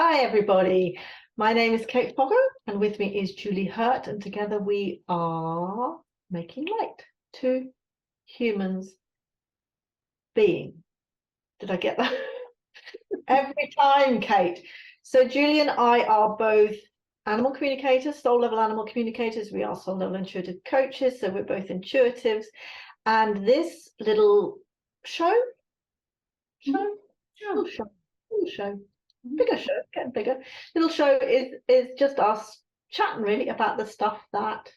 Hi, everybody. My name is Kate Foggo, and with me is Julie Hurt, and together we are making light to humans being. Did I get that? Every time, Kate. So Julie and I are both animal communicators, soul level animal communicators. We are soul level intuitive coaches, so we're both intuitives. And this little show, bigger show, getting bigger. Little show is just us chatting really about the stuff that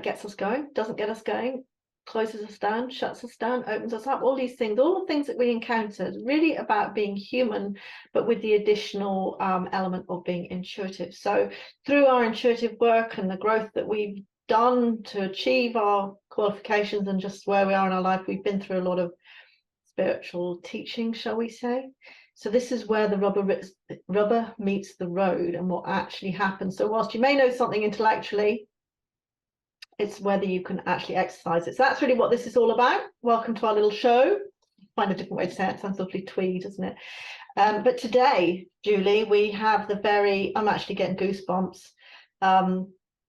gets us going, doesn't get us going, closes us down, shuts us down, opens us up, all these things, all the things that we encounter, really about being human, but with the additional element of being intuitive. So through our intuitive work and the growth that we've done to achieve our qualifications and just where we are in our life, we've been through a lot of spiritual teaching, shall we say. So this is where the rubber meets the road and what actually happens. So whilst you may know something intellectually, it's whether you can actually exercise it. So that's really what this is all about. Welcome to our little show. Find a different way to say it. Sounds lovely twee, doesn't it? But today, Julie, we have I'm actually getting goosebumps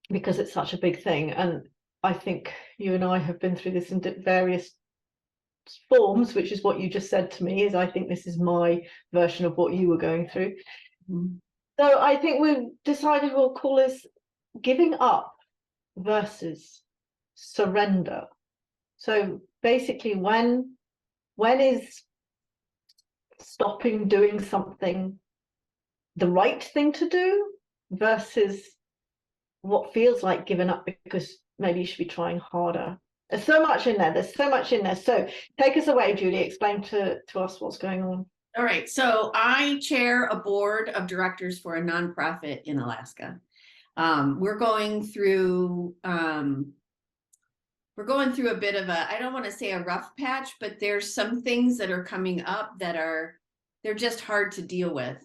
because it's such a big thing. And I think you and I have been through this in various forms, which is what you just said to me, is I think this is my version of what you were going through. So I think we've decided we'll call this giving up versus surrender. So basically, when is stopping doing something the right thing to do versus what feels like giving up because maybe you should be trying harder? There's so much in there. There's so much in there. So take us away, Julie. Explain to us what's going on. All right. So I chair a board of directors for a nonprofit in Alaska. We're going through a bit of I don't want to say a rough patch, but there's some things that are coming up that they're just hard to deal with.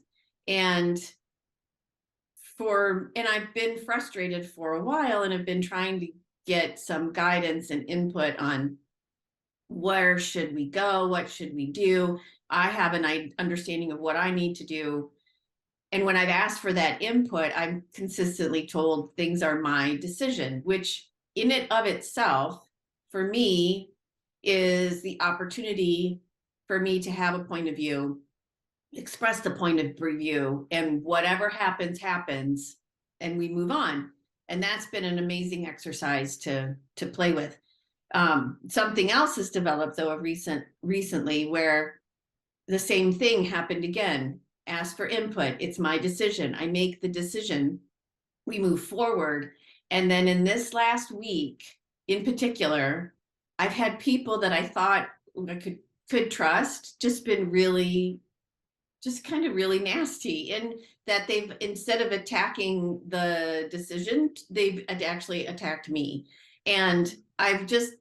And I've been frustrated for a while, and I've been trying to get some guidance and input on where should we go, what should we do. I have an understanding of what I need to do. And when I've asked for that input, I'm consistently told things are my decision, which in and of itself, for me, is the opportunity for me to have a point of view, express the point of view, and whatever happens, happens, and we move on. And that's been an amazing exercise to play with. Something else has developed, though, recently, where the same thing happened again. Ask for input. It's my decision. I make the decision. We move forward. And then in this last week, in particular, I've had people that I thought I could trust just been really nasty, and that they've, instead of attacking the decision, they've actually attacked me. And because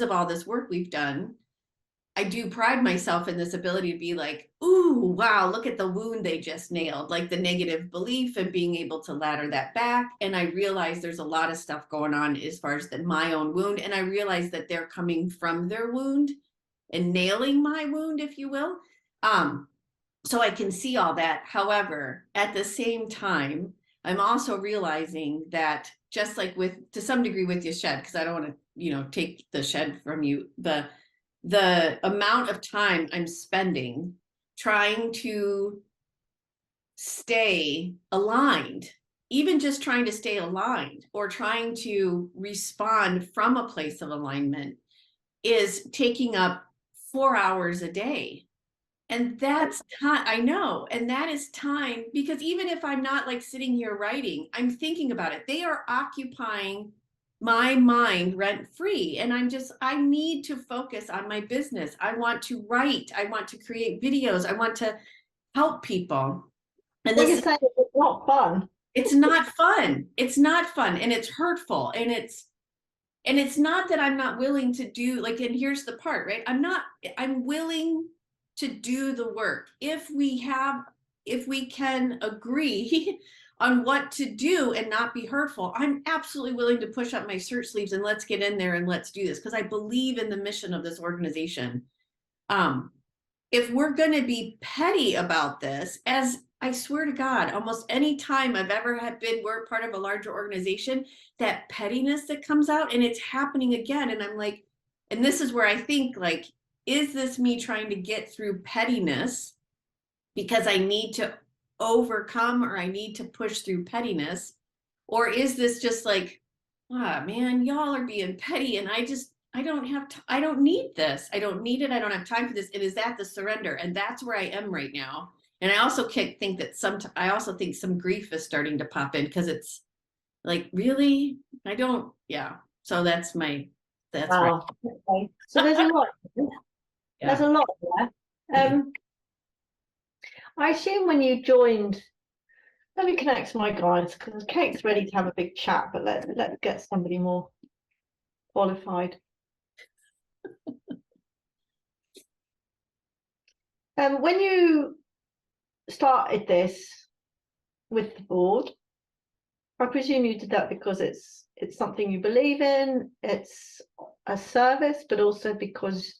of all this work we've done, I do pride myself in this ability to be like, ooh, wow, look at the wound they just nailed, like the negative belief, and being able to ladder that back. And I realize there's a lot of stuff going on as far as my own wound. And I realize that they're coming from their wound and nailing my wound, if you will. So I can see all that. However, at the same time, I'm also realizing that, just like to some degree with your shed, because I don't want to, take the shed from you, the amount of time I'm spending trying to stay aligned, even just trying to stay aligned or trying to respond from a place of alignment, is taking up 4 hours a day. And that's time, I know. And that is time, because even if I'm not like sitting here writing, I'm thinking about it. They are occupying my mind rent free. And I need to focus on my business. I want to write. I want to create videos. I want to help people. And you're saying it's not fun. It's not fun. It's not fun. And it's hurtful. And it's not that I'm not willing to do, and here's the part, right? I'm willing to do the work. If we can agree on what to do and not be hurtful, I'm absolutely willing to push up my shirt sleeves and let's get in there and let's do this, because I believe in the mission of this organization. if we're going to be petty about this, as I swear to God, almost any time I've ever been, we're part of a larger organization, that pettiness that comes out, and it's happening again. And I'm like, and this is where I think, like, is this me trying to get through pettiness because I need to overcome or I need to push through pettiness? Or is this just like, ah, man, y'all are being petty and I don't have, I don't need this. I don't need it. I don't have time for this. And is that the surrender? And that's where I am right now. And I also can't think that I also think some grief is starting to pop in because it's like, really? I don't, yeah. So that's right. Wow. Okay. So there's a lot. There's Yeah. a lot there. I assume when you joined, let me connect to my guys because Kate's ready to have a big chat, but let's get somebody more qualified. When you started this with the board, I presume you did that because it's something you believe in, it's a service, but also because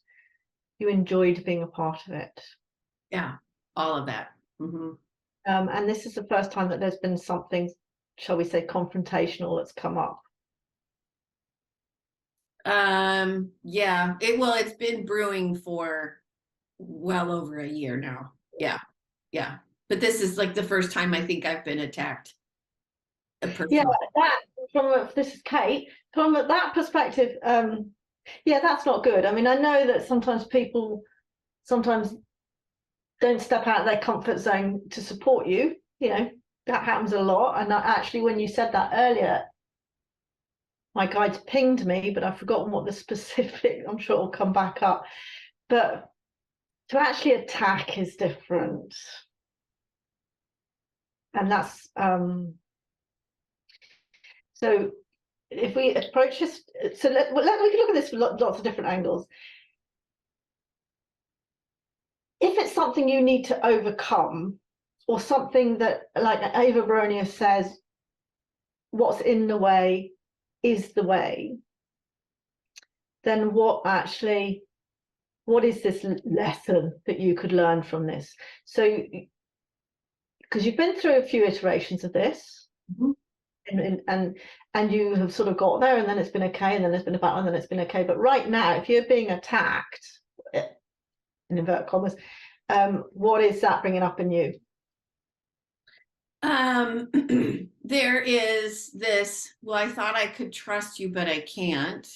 you enjoyed being a part of it. Yeah. All of that. Mm-hmm. And this is the first time that there's been something, shall we say, confrontational that's come up. Yeah, it's been brewing for well over a year now. Yeah. Yeah. But this is like the first time I think I've been attacked. Yeah, this is Kate. From that perspective, yeah, that's not good. I mean, I know that sometimes people don't step out of their comfort zone to support you. You know, that happens a lot. And actually, when you said that earlier, my guides pinged me, but I've forgotten what the specific, I'm sure it'll come back up. But to actually attack is different. And that's so if we approach this, so we can look at this from lots of different angles. If it's something you need to overcome, or something that, like Ava Baronia says, what's in the way is the way, then what is this lesson that you could learn from this? So, because you've been through a few iterations of this, Mhm. and you have sort of got there, and then it's been okay, and then there's been a battle, and then it's been okay. But right now, if you're being attacked, in inverted commas, what is that bringing up in you? There is this, well, I thought I could trust you, but I can't.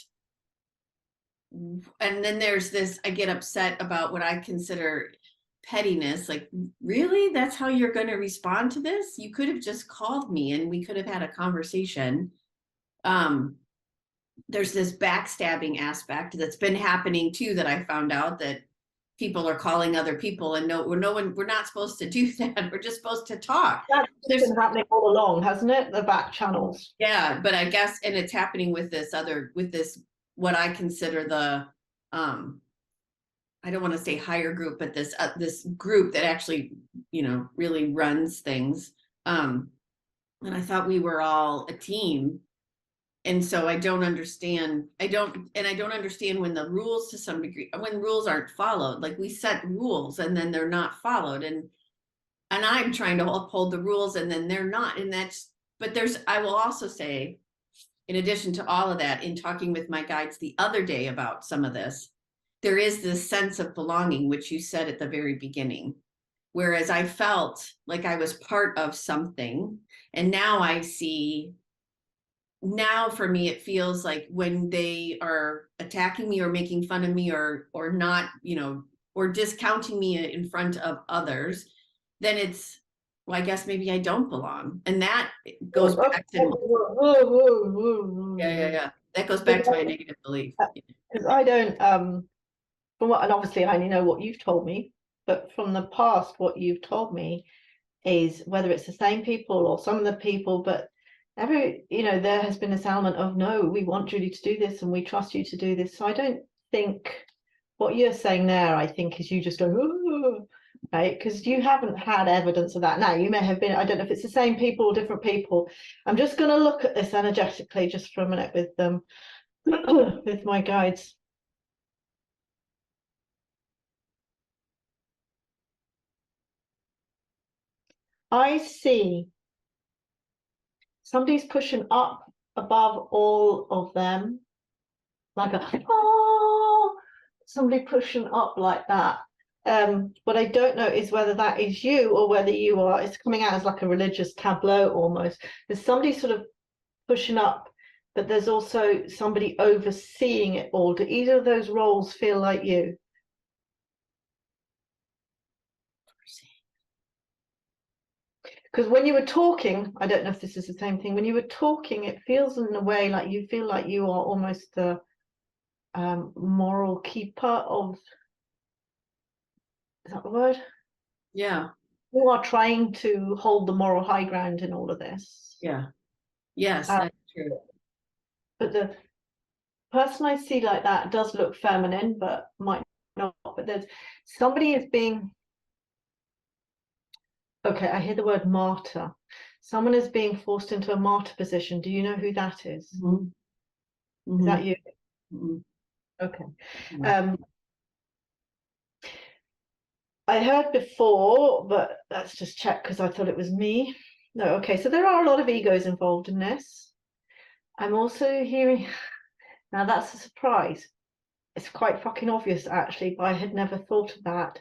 And then there's this, I get upset about what I consider pettiness. Like, really? That's how you're going to respond to this? You could have just called me and we could have had a conversation. There's this backstabbing aspect that's been happening too, that I found out that people are calling other people, and we're not supposed to do that. We're just supposed to talk. That's been happening all along, hasn't it? The back channels. Yeah, but I guess, and it's happening with this what I consider the I don't want to say higher group, but this group that actually, really runs things. And I thought we were all a team. And so I don't understand. I don't understand when the rules, to some degree, when rules aren't followed. Like, we set rules and then they're not followed. And I'm trying to uphold the rules and then they're not. And but I will also say, in addition to all of that, in talking with my guides the other day about some of this, there is this sense of belonging, which you said at the very beginning. Whereas I felt like I was part of something. And now I see, now for me, it feels like when they are attacking me or making fun of me or not, or discounting me in front of others, then it's, well, I guess maybe I don't belong. And that goes back to, yeah. That goes back to my negative belief. Because I don't, from what, and obviously I only know what you've told me, but from the past, what you've told me is, whether it's the same people or some of the people, but there has been this element of, no, we want Julie to do this and we trust you to do this. So I don't think what you're saying there, I think, is you just go, oh, right? Because you haven't had evidence of that. Now, you may have been, I don't know if it's the same people or different people. I'm just going to look at this energetically just for a minute with them, with my guides. I see somebody's pushing up above all of them, like a oh, somebody pushing up like that. What I don't know is whether that is you or whether you are, it's coming out as like a religious tableau almost. There's somebody sort of pushing up, but there's also somebody overseeing it all. Do either of those roles feel like you? Because when you were talking, I don't know if this is the same thing, when you were talking, it feels in a way like you feel like you are almost the moral keeper of, is that the word? Yeah. You are trying to hold the moral high ground in all of this. Yeah. Yes, Uh, that's true. but the person I see like that does look feminine, but might not. But there's somebody is being, okay, I hear the word martyr. Someone is being forced into a martyr position. Do you know who that is? Mm-hmm. Is that you? Mm-hmm. Okay. Yeah. I heard before, but let's just check because I thought it was me. No, okay. So there are a lot of egos involved in this. I'm also hearing, now that's a surprise. It's quite fucking obvious actually, but I had never thought of that.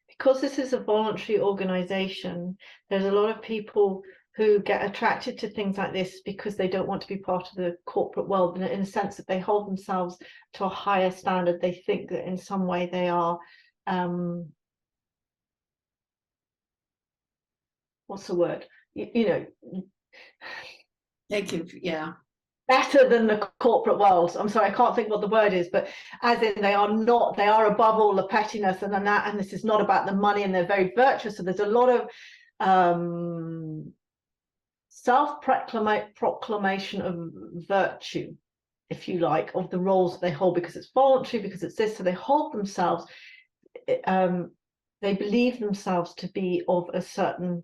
Because this is a voluntary organization, there's a lot of people who get attracted to things like this because they don't want to be part of the corporate world, in a sense that they hold themselves to a higher standard. They think that in some way they are, what's the word? You know, Thank you. Yeah. better than the corporate world. I'm sorry, I can't think what the word is, but as in they are not, they are above all the pettiness and then that, and this is not about the money, and they're very virtuous. So there's a lot of self-proclamation of virtue, if you like, of the roles that they hold, because it's voluntary, because it's this, so they hold themselves, they believe themselves to be of a certain,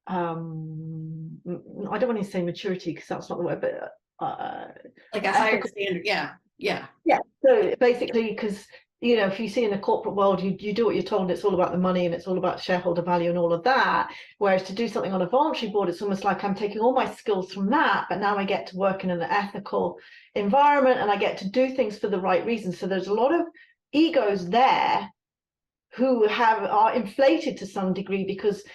I don't want to say maturity because that's not the word, but Like a higher standard. Yeah. Yeah. yeah. So basically, because if you see in the corporate world, you do what you're told. It's all about the money and it's all about shareholder value and all of that. Whereas to do something on a voluntary board, it's almost like I'm taking all my skills from that, but now I get to work in an ethical environment and I get to do things for the right reasons. So there's a lot of egos there who are inflated to some degree because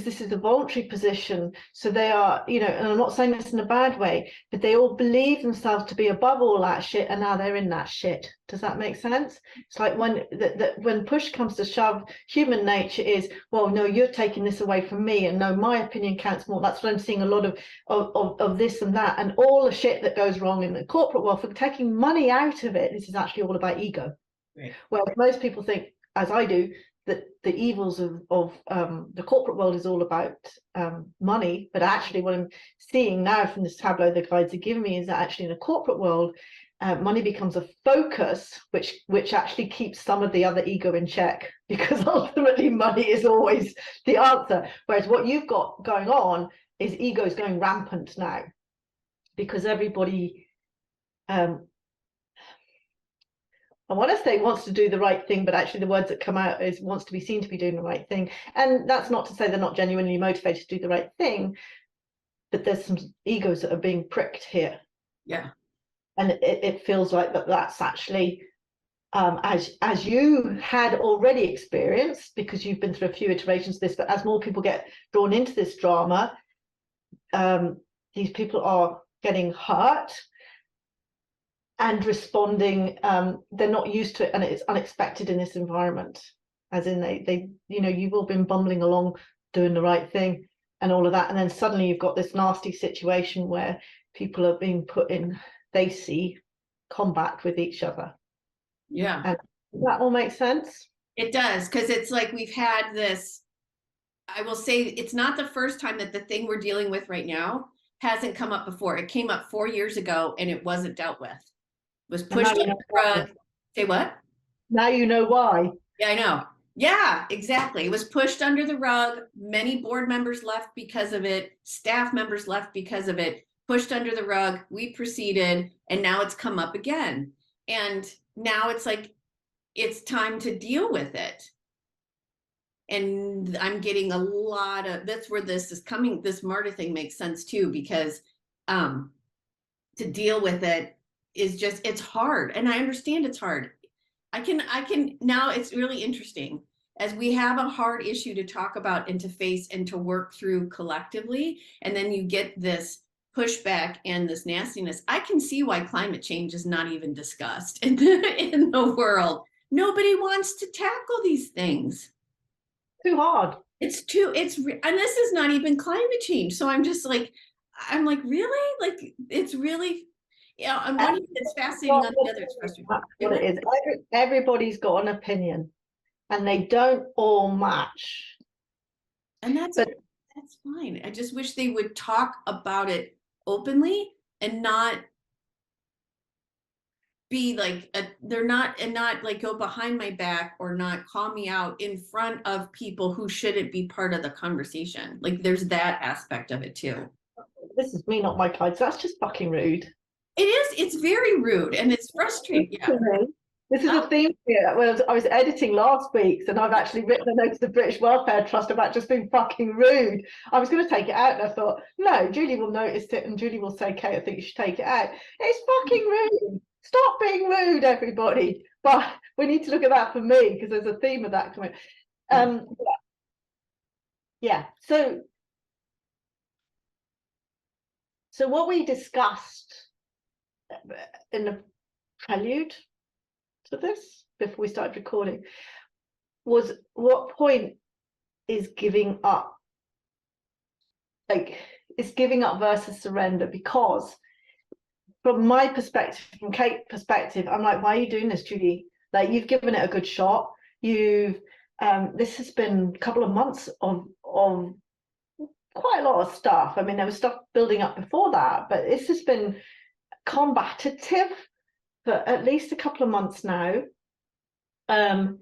this is a voluntary position. So they are, and I'm not saying this in a bad way, but they all believe themselves to be above all that shit, and now they're in that shit. Does that make sense? It's like when push comes to shove, human nature is, well, no, you're taking this away from me, and no, my opinion counts more. That's what I'm seeing a lot of this and that, and all the shit that goes wrong in the corporate world. For taking money out of it, this is actually all about ego. Right. Whereas most people think, as I do, that the evils of the corporate world is all about money, but actually what I'm seeing now from this tableau the guides are giving me is that actually in the corporate world, money becomes a focus, which actually keeps some of the other ego in check, because ultimately money is always the answer. Whereas what you've got going on is egos going rampant now, because everybody I want to say wants to do the right thing, but actually the words that come out is wants to be seen to be doing the right thing. And that's not to say they're not genuinely motivated to do the right thing, but there's some egos that are being pricked here. Yeah. And it feels like that's actually, as you had already experienced, because you've been through a few iterations of this, but as more people get drawn into this drama, these people are getting hurt and responding, they're not used to it, and it's unexpected in this environment, as in they you've all been bumbling along doing the right thing and all of that, and then suddenly you've got this nasty situation where people are being put in, they see, combat with each other. Yeah. And that all makes sense. It does, because it's like we've had this, I will say it's not the first time that the thing we're dealing with right now hasn't come up before. It came up 4 years ago and it wasn't dealt with. Was pushed under the rug. Say what? Now you know why. Yeah, I know. Yeah, exactly. It was pushed under the rug. Many board members left because of it. Staff members left because of it. Pushed under the rug. We proceeded, and now it's come up again. And now it's like, it's time to deal with it. And I'm getting a lot of, that's where this is coming, this Marta thing makes sense too, because to deal with it is just, it's hard. And I understand it's hard. I can now, it's really interesting as we have a hard issue to talk about and to face and to work through collectively. And then you get this pushback and this nastiness. I can see why climate change is not even discussed in the world. Nobody wants to tackle these things. Too hard. It's too, and this is not even climate change. So I'm just like, I'm like, really? Like, it's really, yeah, on one hand, it's fascinating, on the other, it's frustrating. That's what it is. Everybody's got an opinion and they don't all match. And that's fine. I just wish they would talk about it openly and not be like they're not, and not like go behind my back or not call me out in front of people who shouldn't be part of the conversation. Like there's that aspect of it too. This is me, not my clients. That's just fucking rude. It is, it's very rude and it's frustrating. Yeah. This is a theme here. When I was editing last week's, and I've actually written a note to the British Welfare Trust about just being fucking rude. I was going to take it out, and I thought, no, Julie will notice it, and Julie will say, "Kate, I think you should take it out." It's fucking rude. Stop being rude, everybody. But we need to look at that for me because there's a theme of that coming. Yeah. So what we discussed in the prelude to this before we started recording was what point is giving up, like it's giving up versus surrender, because from my perspective, from Kate's perspective, I'm like, why are you doing this, Judy? Like, you've given it a good shot. You've this has been a couple of months of quite a lot of stuff. I mean, there was stuff building up before that, but this has been combative for at least a couple of months now. From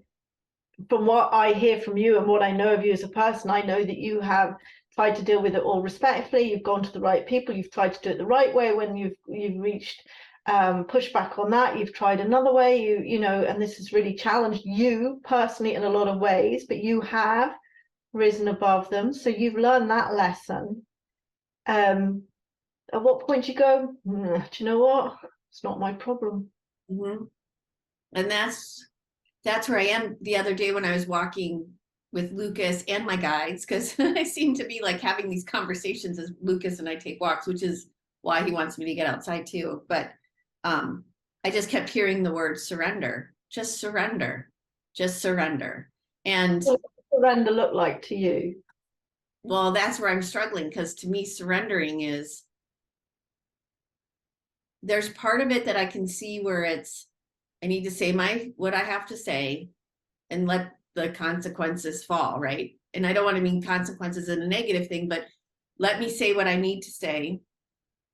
what I hear from you and what I know of you as a person, I know that you have tried to deal with it all respectfully. You've gone to the right people. You've tried to do it the right way. When you've reached pushback on that, you've tried another way. You know, and this has really challenged you personally in a lot of ways. But you have risen above them, so you've learned that lesson. At what point do you go, do you know what? It's not my problem. Mm-hmm. And that's where I am the other day when I was walking with Lucas and my guides, because I seem to be like having these conversations as Lucas and I take walks, which is why he wants me to get outside too. But I just kept hearing the word surrender, just surrender, just surrender. And what does surrender look like to you? Well, that's where I'm struggling, because to me, surrendering is, there's part of it that I can see where it's, I need to say what I have to say and let the consequences fall, right? And I don't want to mean consequences in a negative thing, but let me say what I need to say.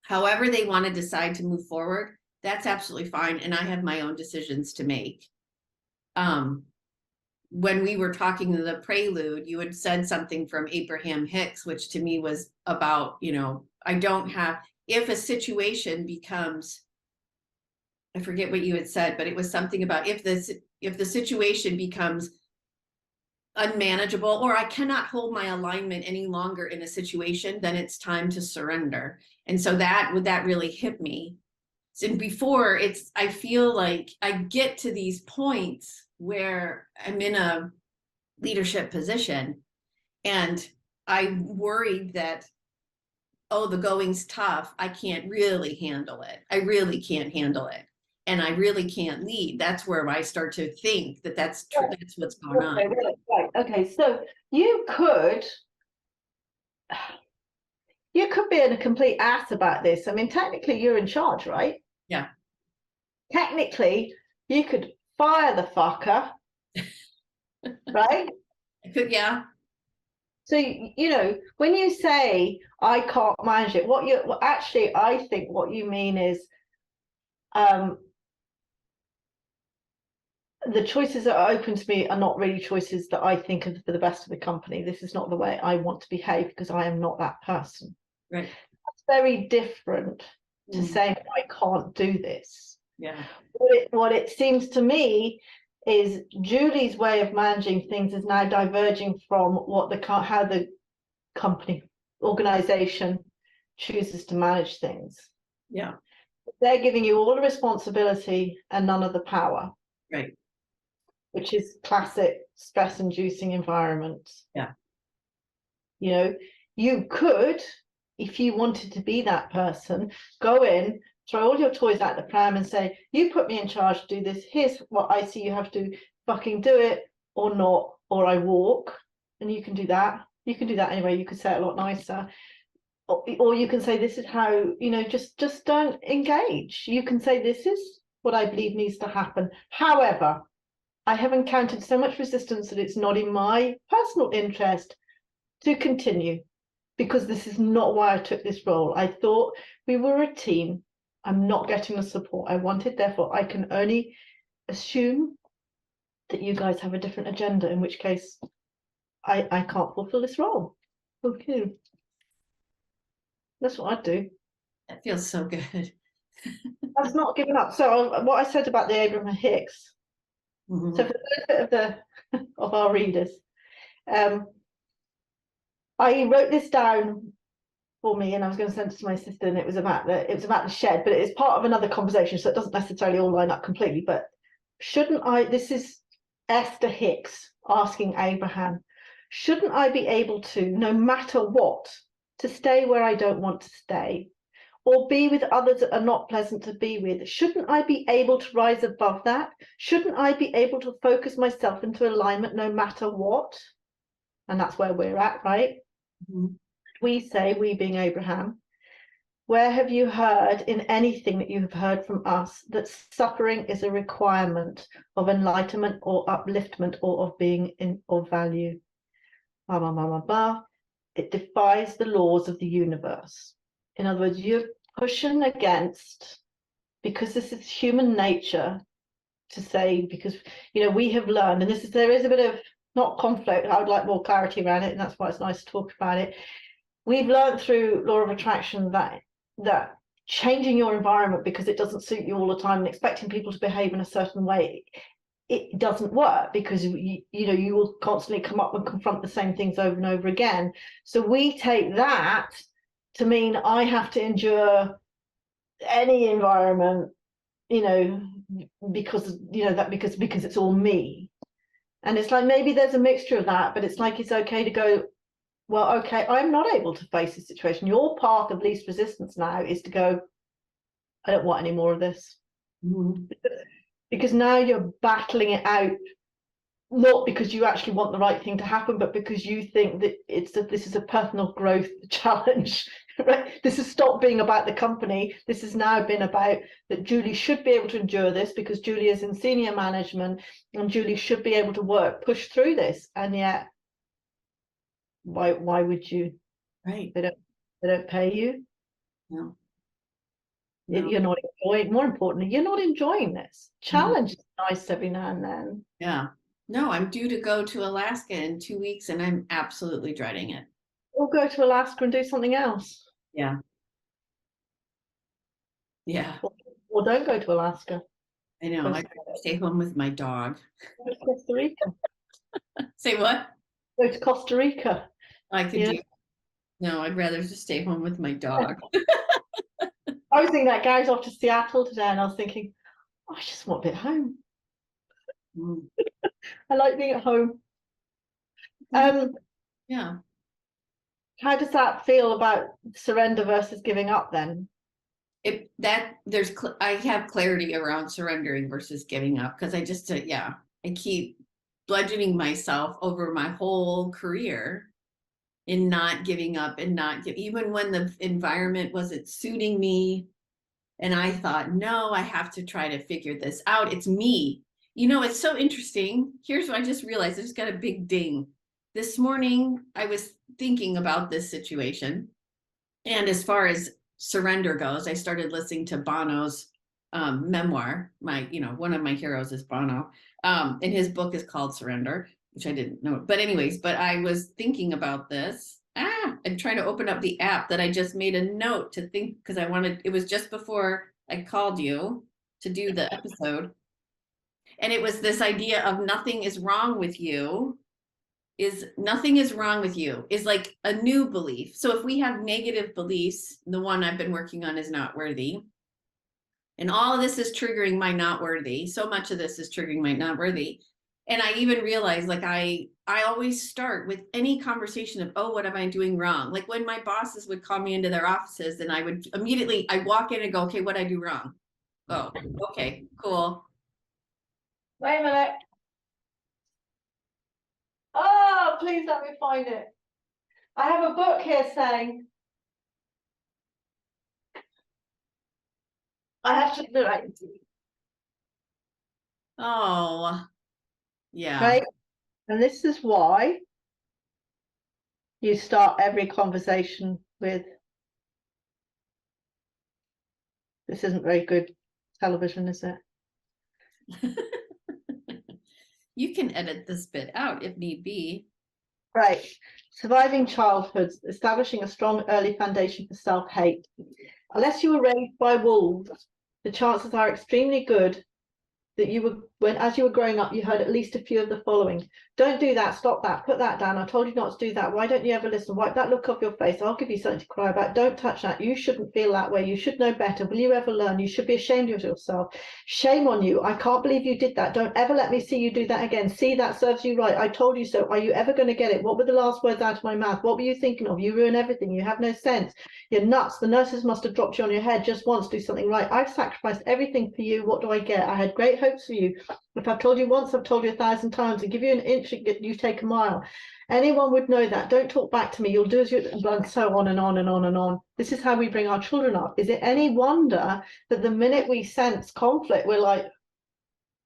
However they want to decide to move forward, that's absolutely fine. And I have my own decisions to make. When we were talking in the prelude, you had said something from Abraham Hicks, which to me was about, you know, if a situation becomes, I forget what you had said, but it was something about if the situation becomes unmanageable, or I cannot hold my alignment any longer in a situation, then it's time to surrender. And so that really hit me. And before, I feel like I get to these points where I'm in a leadership position and I worried that, oh, the going's tough. I can't really handle it. I really can't handle it. And I really can't lead. That's where I start to think that's true. That's what's going on. Right. Okay. So you could be in a complete ass about this. I mean, technically you're in charge, right? Yeah. Technically, you could fire the fucker, right? I could, yeah. So, you know, when you say I can't manage it, actually, I think what you mean is the choices that are open to me are not really choices that I think are for the best of the company. This is not the way I want to behave because I am not that person. Right. That's very different to saying I can't do this. Yeah. What it seems to me is Julie's way of managing things is now diverging from what how the company organization chooses to manage things. Yeah. They're giving you all the responsibility and none of the power. Right. Which is classic stress-inducing environment. Yeah. You know, you could, if you wanted to be that person, go in, throw all your toys out the pram and say, you put me in charge to do this. Here's what I see you have to fucking do it or not, or I walk. And you can do that. You can do that anyway. You could say it a lot nicer. Or you can say, this is how, you know, just don't engage. You can say, this is what I believe needs to happen. However, I have encountered so much resistance that it's not in my personal interest to continue, because this is not why I took this role. I thought we were a team. I'm not getting the support I wanted. Therefore, I can only assume that you guys have a different agenda, in which case I can't fulfill this role. Okay. That's what I'd do. That feels so good. That's not giving up. So what I said about the Abraham Hicks. Mhm. So for the benefit of our readers, I wrote this down for me, and I was going to send it to my sister, and it was about the shed, but it's part of another conversation, so it doesn't necessarily all line up completely. But shouldn't I? This is Esther Hicks asking Abraham, shouldn't I be able to, no matter what, to stay where I don't want to stay, or be with others that are not pleasant to be with? Shouldn't I be able to rise above that? Shouldn't I be able to focus myself into alignment no matter what? And that's where we're at, right? Mhm. We say, we being Abraham, where have you heard in anything that you have heard from us that suffering is a requirement of enlightenment or upliftment or of being in of value? Blah, blah, blah, blah, blah. It defies the laws of the universe. In other words, you're pushing against, because this is human nature to say, because, you know, we have learned, and there is a bit of not conflict, I would like more clarity around it, and that's why it's nice to talk about it. We've learned through law of attraction that changing your environment because it doesn't suit you all the time and expecting people to behave in a certain way, it doesn't work, because you know you will constantly come up and confront the same things over and over again. So we take that to mean I have to endure any environment, you know, because you know that because it's all me. And it's like, maybe there's a mixture of that, but it's like, it's okay to go, well, okay, I'm not able to face this situation. Your path of least resistance now is to go, I don't want any more of this. Mhm. Because now you're battling it out, not because you actually want the right thing to happen, but because you think that this is a personal growth challenge, right? This has stopped being about the company. This has now been about that Julie should be able to endure this because Julie is in senior management and Julie should be able to push through this. And yet, why would you? Right. They don't pay you. No. You're not enjoying, more importantly, you're not enjoying this. Challenge is nice every now and then. Yeah. No, I'm due to go to Alaska in 2 weeks and I'm absolutely dreading it. Or go to Alaska and do something else. Yeah. Yeah. Or don't go to Alaska. I know. I stay home with my dog. Go to Costa Rica. Say what? Go to Costa Rica. I could Yeah. do. No, I'd rather just stay home with my dog. I was thinking that guy's off to Seattle today, and I was thinking, I just want a bit home. Mm. I like being at home. Yeah. How does that feel about surrender versus giving up then? I have clarity around surrendering versus giving up, because I keep bludgeoning myself over my whole career in not giving up and even when the environment wasn't suiting me. And I thought, no, I have to try to figure this out. It's me. You know, it's so interesting. Here's what I just realized. I just got a big ding. This morning, I was thinking about this situation. And as far as surrender goes, I started listening to Bono's memoir. One of my heroes is Bono. And his book is called Surrender, which I didn't know. But anyways, I was thinking about this. I'm trying to open up the app that I just made a note to think, because it was just before I called you to do the episode. And it was this idea of nothing is wrong with you, is nothing is wrong with you is like a new belief. So if we have negative beliefs, the one I've been working on is not worthy. And all of this is triggering my not worthy. So much of this is triggering my not worthy. And I even realized like I always start with any conversation of, oh, what am I doing wrong? Like when my bosses would call me into their offices and I would immediately, I walk in and go, okay, what I do wrong? Oh, okay, cool. Wait a minute. Oh, please let me find it. I have a book here saying I have to do it. Oh, yeah. Right. And this is why you start every conversation with, this isn't very good television, is it? You can edit this bit out if need be. Right. Surviving childhood, establishing a strong early foundation for self-hate. Unless you were raised by wolves, the chances are extremely good that you were, when as you were growing up, you heard at least a few of the following. Don't do that, stop that, put that down. I told you not to do that. Why don't you ever listen? Wipe that look off your face. I'll give you something to cry about. Don't touch that. You shouldn't feel that way. You should know better. Will you ever learn? You should be ashamed of yourself. Shame on you. I can't believe you did that. Don't ever let me see you do that again. See, that serves you right. I told you so. Are you ever going to get it? What were the last words out of my mouth? What were you thinking of? You ruin everything. You have no sense. You're nuts. The nurses must have dropped you on your head just once. Do something right. I've sacrificed everything for you. What do I get? I had great hopes for you. If I've told you once, I've told you 1,000 times. To give you an inch, you take a mile. Anyone would know that. Don't talk back to me. You'll do as you, and so on and on and on and on. This is how we bring our children up. Is it any wonder that the minute we sense conflict, we're like,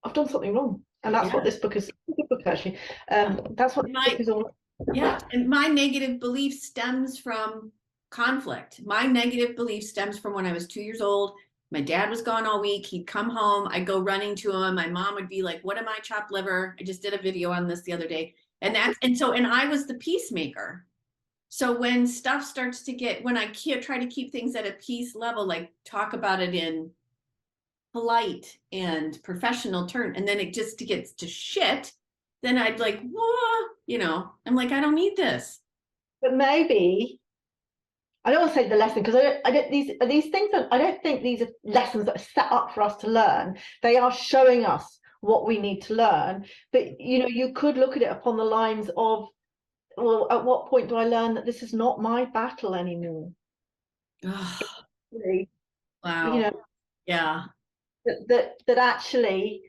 I've done something wrong? And that's what this book is. Book actually. That's what this book is all. Yeah, and my negative belief stems from conflict. My negative belief stems from when I was 2 years old. My dad was gone all week. He'd come home. I'd go running to him. My mom would be like, what am I, chopped liver? I just did a video on this the other day. And I was the peacemaker. So when stuff starts to get, when I can't try to keep things at a peace level, like talk about it in polite and professional term, and then it just gets to shit, then I'd like, whoa, I'm like, I don't need this. But maybe I don't want to say the lesson because I don't these things I don't think these are lessons that are set up for us to learn. They are showing us what we need to learn. But you could look at it upon the lines of, well, at what point do I learn that this is not my battle anymore? Really, Wow. Yeah. that actually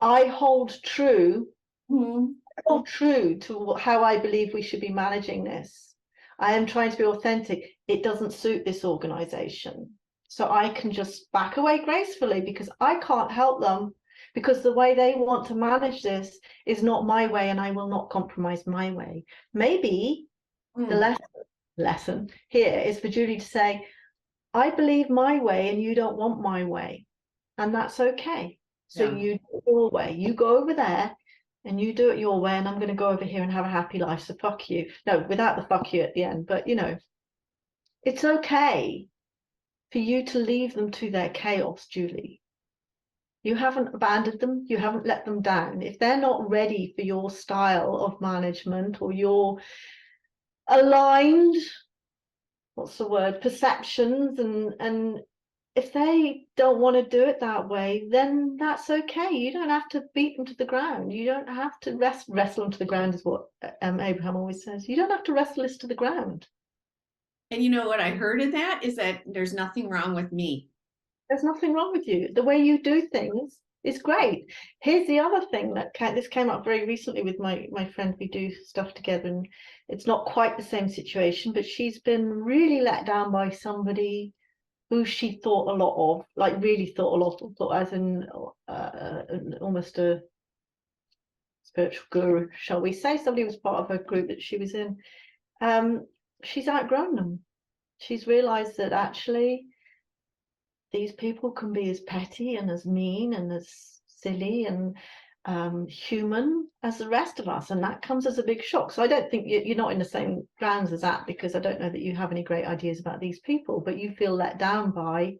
I hold true. Mm-hmm. Hold true to how I believe we should be managing this. I am trying to be authentic. It doesn't suit this organization. So I can just back away gracefully because I can't help them, because the way they want to manage this is not my way, and I will not compromise my way. Maybe the lesson here is for Julie to say, I believe my way and you don't want my way. And that's okay. So you do it your way. You go over there and you do it your way, and I'm going to go over here and have a happy life. So fuck you. No, without the fuck you at the end. But it's okay for you to leave them to their chaos, Julie. You haven't abandoned them. You haven't let them down. If they're not ready for your style of management, or your aligned, what's the word, perceptions, and if they don't want to do it that way, then that's okay. You don't have to beat them to the ground. You don't have to wrestle them to the ground, is what Abraham always says. You don't have to wrestle us to the ground. And you know what I heard in that is that there's nothing wrong with me. There's nothing wrong with you. The way you do things is great. Here's the other thing that this came up very recently with my friend. We do stuff together, and it's not quite the same situation, but she's been really let down by somebody who she thought a lot of, like really thought a lot of, as in almost a spiritual guru, shall we say. Somebody was part of a group that she was in. She's outgrown them. She's realized that actually these people can be as petty and as mean and as silly and human as the rest of us, and that comes as a big shock. So I don't think you're not in the same grounds as that, because I don't know that you have any great ideas about these people, but you feel let down by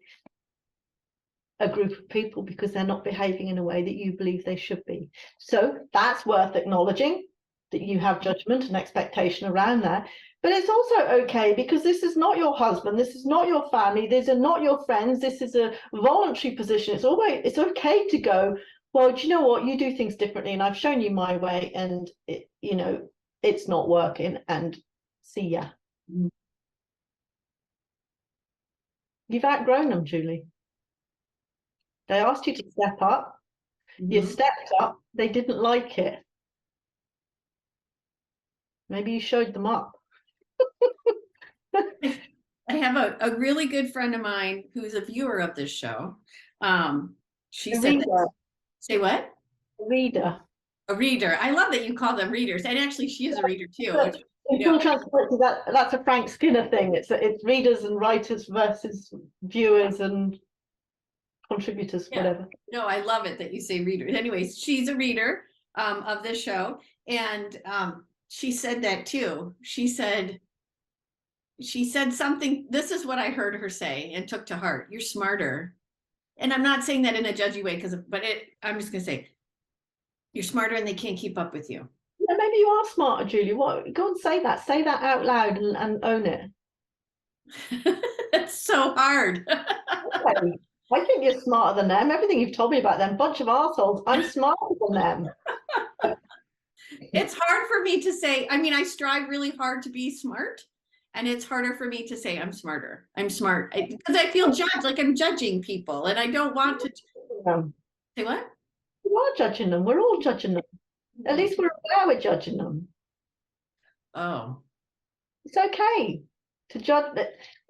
a group of people because they're not behaving in a way that you believe they should be. So that's worth acknowledging, that you have judgment and expectation around that. But it's also okay because this is not your husband, this is not your family, these are not your friends, this is a voluntary position. It's okay to go, well, do you know what, you do things differently and I've shown you my way and it's not working, and see ya. Mhm. You've outgrown them, Julie. They asked you to step up, you stepped up, they didn't like it. Maybe you showed them up. I have a really good friend of mine who's a viewer of this show. She said, say what? Reader. A reader. I love that you call them readers. And actually, she is a reader too. But in full transparency, that's a Frank Skinner thing. It's readers and writers versus viewers and contributors, whatever. No, I love it that you say readers. Anyways, she's a reader of this show. And she said that too. She said something, this is what I heard her say and took to heart. You're smarter. And I'm not saying that in a judgy way, I'm just gonna say, you're smarter and they can't keep up with you. Yeah, maybe you are smarter, Julie. What? Go and say that. Say that out loud and own it. It's so hard. Okay. I think you're smarter than them. Everything you've told me about them, bunch of arseholes. I'm smarter than them. It's hard for me to say. I mean, I strive really hard to be smart, and it's harder for me to say I'm smarter. I'm smart because I feel judged, like I'm judging people, and I don't want to. Say what? You are judging them. We're all judging them. At least we're aware we're judging them. Oh. It's okay to judge.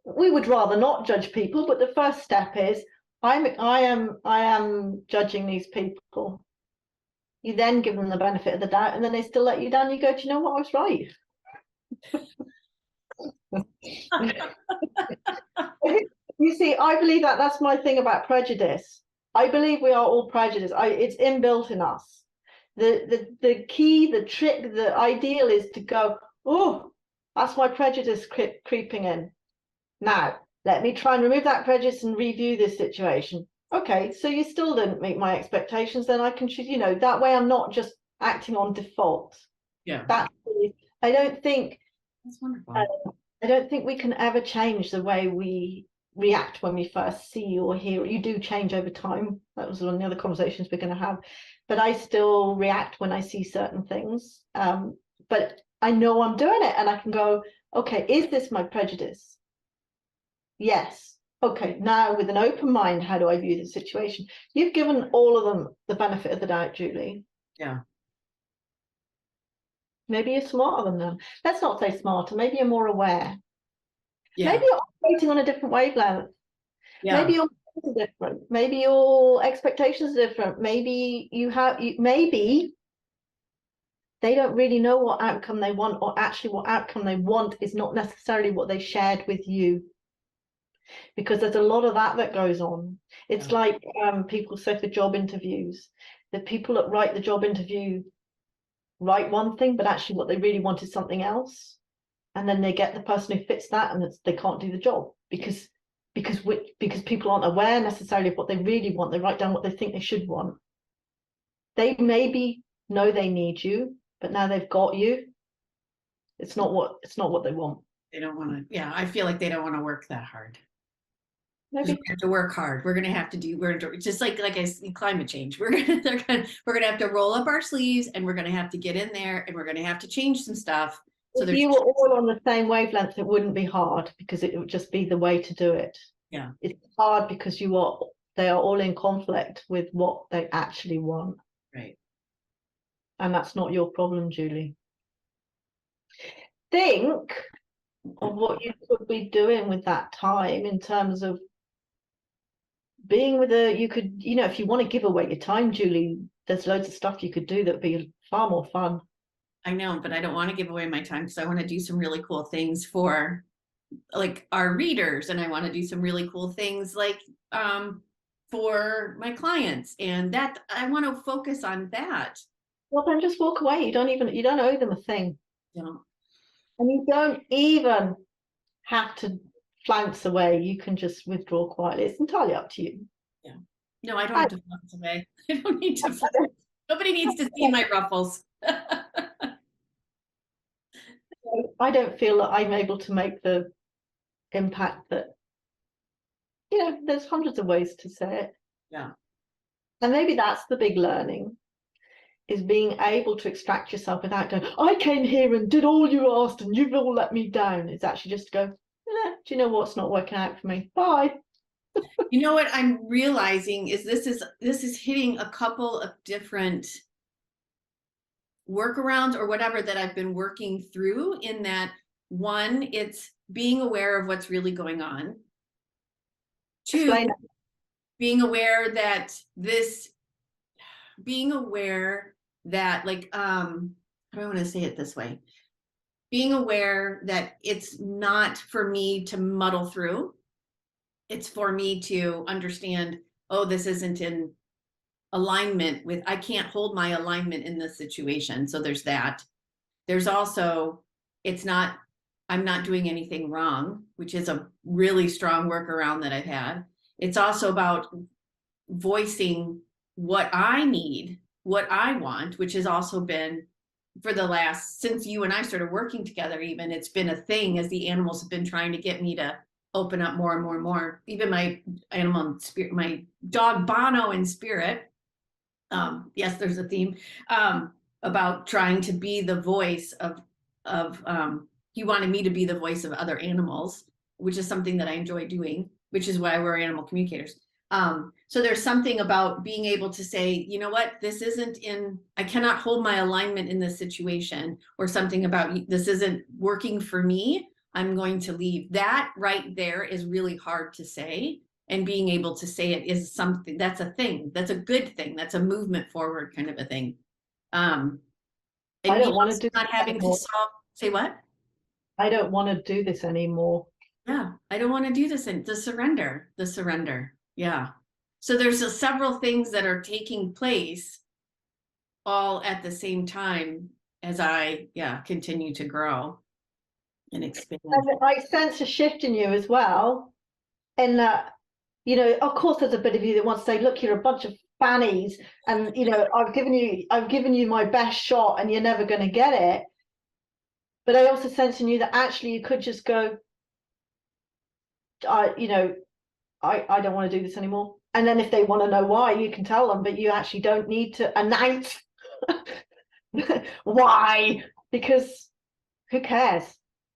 We would rather not judge people, but the first step is I am judging these people. You then give them the benefit of the doubt, and then they still let you down. You go, do you know what? I was right. You see, I believe that's my thing about prejudice. I believe we are all prejudiced. It's inbuilt in us. The key, the trick, the ideal is to go, oh, that's my prejudice creeping in. Now, let me try and remove that prejudice and review this situation. Okay, so you still didn't meet my expectations, then I can choose, that way I'm not just acting on default. Yeah. I don't think that's wonderful. I don't think we can ever change the way we react when we first see or hear. You do change over time. That was one of the other conversations we're going to have. But I still react when I see certain things. But I know I'm doing it and I can go, okay, is this my prejudice? Yes. Okay, now with an open mind, how do I view the situation? You've given all of them the benefit of the doubt, Julie. Yeah. Maybe you're smarter than them. Let's not say smarter. Maybe you're more aware. Yeah. Maybe you're operating on a different wavelength. Yeah. Maybe your goals are different. Maybe your expectations are different. Maybe maybe they don't really know what outcome they want, or actually what outcome they want is not necessarily what they shared with you. Because there's a lot of that goes on. It's like people say for job interviews, the people that write the job interview write one thing, but actually what they really want is something else. And then they get the person who fits that and they can't do the job because people aren't aware necessarily of what they really want. They write down what they think they should want. They maybe know they need you, but now they've got you. It's not what they want. They don't want to. Yeah, I feel like they don't want to work that hard. Maybe. We have to work hard. We're gonna have to do. Just like I see climate change. We're gonna have to roll up our sleeves, and we're gonna have to get in there, and we're gonna have to change some stuff. So if you were all on the same wavelength, it wouldn't be hard because it would just be the way to do it. Yeah, it's hard because they are all in conflict with what they actually want. Right. And that's not your problem, Julie. Think of what you could be doing with that time in terms of being with you could, if you want to give away your time, Julie, there's loads of stuff you could do that would be far more fun. I know, but I don't want to give away my time because I want to do some really cool things for like our readers, and I want to do some really cool things like for my clients, and that I want to focus on that. Well, then just walk away. You don't owe them a thing. Yeah. And you don't even have to flounce away. You can just withdraw quietly. It's entirely up to you. Yeah. No, I don't I, have to flex away. I don't need to flex. Nobody needs to see my ruffles. I don't feel that I'm able to make the impact that, there's hundreds of ways to say it. Yeah. And maybe that's the big learning, is being able to extract yourself without going, I came here and did all you asked and you've all let me down. It's actually just to go, do you know what's not working out for me? Bye. You know what I'm realizing is this is hitting a couple of different workarounds or whatever that I've been working through, in that one, it's being aware of what's really going on. Two, Explain it. being aware that like, how do I want to say it this way? Being aware that it's not for me to muddle through. It's for me to understand, oh, this isn't in alignment with, I can't hold my alignment in this situation. So there's that. There's also, I'm not doing anything wrong, which is a really strong workaround that I've had. It's also about voicing what I need, what I want, which has also been, for the last, since you and I started working together, even, it's been a thing, as the animals have been trying to get me to open up more and more and more. Even my animal spirit, my dog Bono in spirit. Yes, there's a theme about trying to be the voice of he wanted me to be the voice of other animals, which is something that I enjoy doing, which is why we're animal communicators. So there's something about being able to say, you know what, this isn't I cannot hold my alignment in this situation, or something about this isn't working for me, I'm going to leave. That right there is really hard to say. And being able to say it is something, that's a thing, that's a good thing, that's a movement forward kind of a thing. And I don't want to do not having to solve, say what? I don't want to do this anymore. Yeah, I don't want to do this. And the surrender. Yeah. So there's several things that are taking place all at the same time as I, continue to grow and expand. And I sense a shift in you as well, in that, of course there's a bit of you that wants to say, look, you're a bunch of fannies, and I've given you my best shot and you're never going to get it. But I also sense in you that actually you could just go, I don't want to do this anymore. And then if they want to know why, you can tell them, but you actually don't need to announce why, because who cares?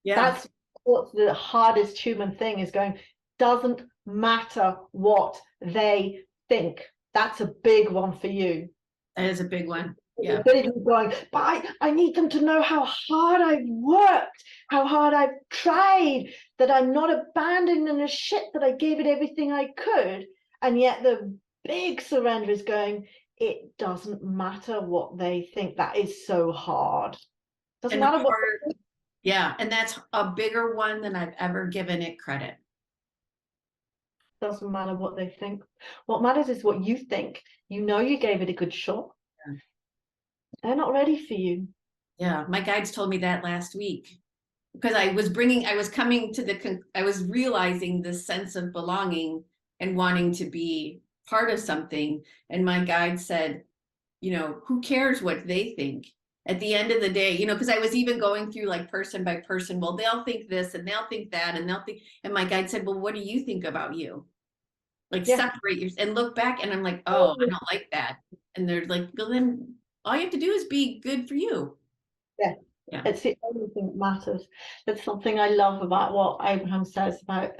Yeah. That's what's the hardest human thing, is going, doesn't matter what they think. That's a big one for you. That is a big one. Yeah. Going, but I need them to know how hard I've worked, how hard I've tried, that I'm not abandoning the shit, that I gave it everything I could. And yet the big surrender is going, it doesn't matter what they think. That is so hard. Doesn't matter what. Yeah, and that's a bigger one than I've ever given it credit. Doesn't matter what they think. What matters is what you think. You gave it a good shot. Yeah. They're not ready for you. Yeah, my guides told me that last week, because I was realizing this sense of belonging and wanting to be part of something. And my guide said, who cares what they think? At the end of the day, because I was even going through like person by person. Well, they'll think this and they'll think that, and my guide said, well, what do you think about you? Like, separate yourself and look back. And I'm like, oh, I don't like that. And they're like, well, then all you have to do is be good for you. Yeah. It's the only thing that matters. That's something I love about what Abraham says about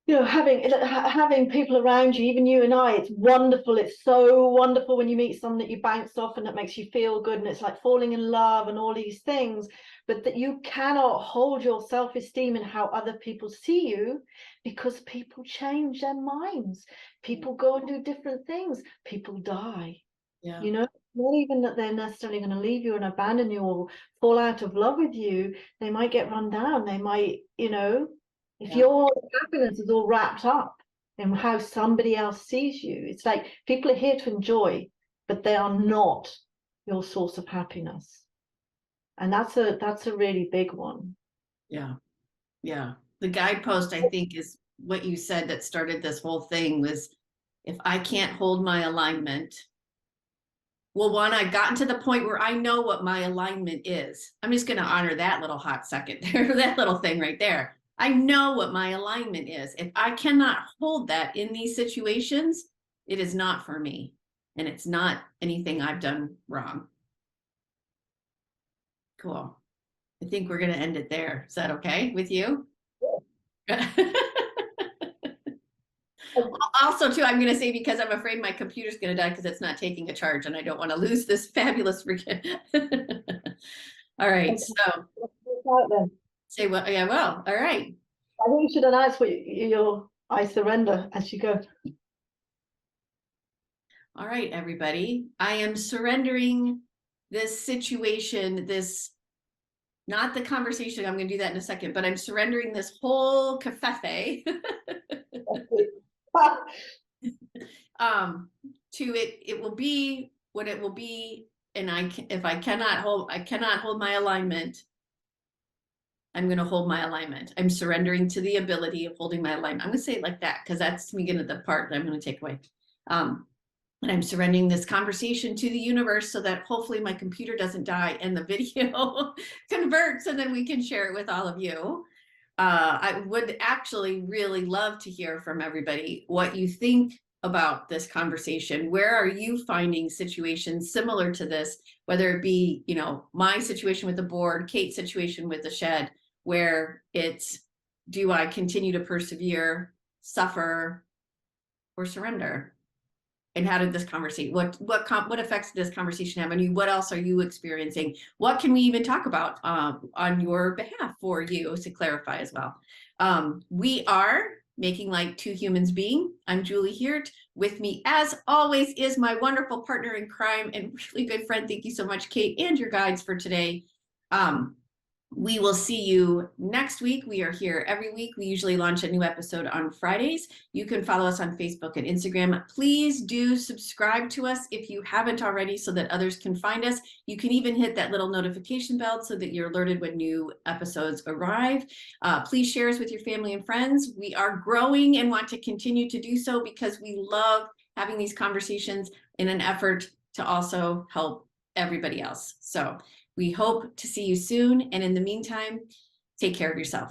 having people around you, even you and I. It's wonderful. It's so wonderful when you meet someone that you bounce off and that makes you feel good, and it's like falling in love and all these things. But that you cannot hold your self-esteem in how other people see you, because people change their minds. People go and do different things. People die. Yeah. Not even that they're necessarily going to leave you and abandon you or fall out of love with you. They might get run down. They might, if your happiness is all wrapped up in how somebody else sees you. It's like people are here to enjoy, but they are not your source of happiness. And that's a really big one. Yeah. The guidepost, I think, is what you said that started this whole thing was, if I can't hold my alignment, well, one, I've gotten to the point where I know what my alignment is. I'm just going to honor that little hot second there, that little thing right there. I know what my alignment is. If I cannot hold that in these situations, it is not for me. And it's not anything I've done wrong. Cool. I think we're going to end it there. Is that okay with you? Yeah. Also, too, I'm going to say, because I'm afraid my computer's going to die because it's not taking a charge, and I don't want to lose this fabulous freaking. All right. So say what? Yeah. Well. All right. I think you should announce what your I surrender as you go. All right, everybody. I am surrendering this situation. This, not the conversation. I'm going to do that in a second. But I'm surrendering this whole cafefe. To it. It will be what it will be, and if I cannot hold my alignment, I'm going to hold my alignment. I'm surrendering to the ability of holding my alignment. I'm going to say it like that, because that's the beginning of the part that I'm going to take away. And I'm surrendering this conversation to the universe so that hopefully my computer doesn't die and the video converts, and then we can share it with all of you. I would actually really love to hear from everybody what you think about this conversation. Where are you finding situations similar to this, whether it be, my situation with the board, Kate's situation with the shed, where it's, do I continue to persevere, suffer, or surrender? And how did this conversation, what effects did this conversation have on you? What else are you experiencing? What can we even talk about on your behalf for you to clarify as well? We are Making Like Two Humans Being. I'm Julie here. With me, as always, is my wonderful partner in crime and really good friend. Thank you so much, Kate, and your guides for today. We will see you next week. We are here every week. We usually launch a new episode on Fridays. You can follow us on Facebook and Instagram. Please do subscribe to us if you haven't already, so that others can find us. You can even hit that little notification bell so that you're alerted when new episodes arrive. Please share us with your family and friends. We are growing and want to continue to do so because we love having these conversations in an effort to also help everybody else. So we hope to see you soon. And in the meantime, take care of yourself.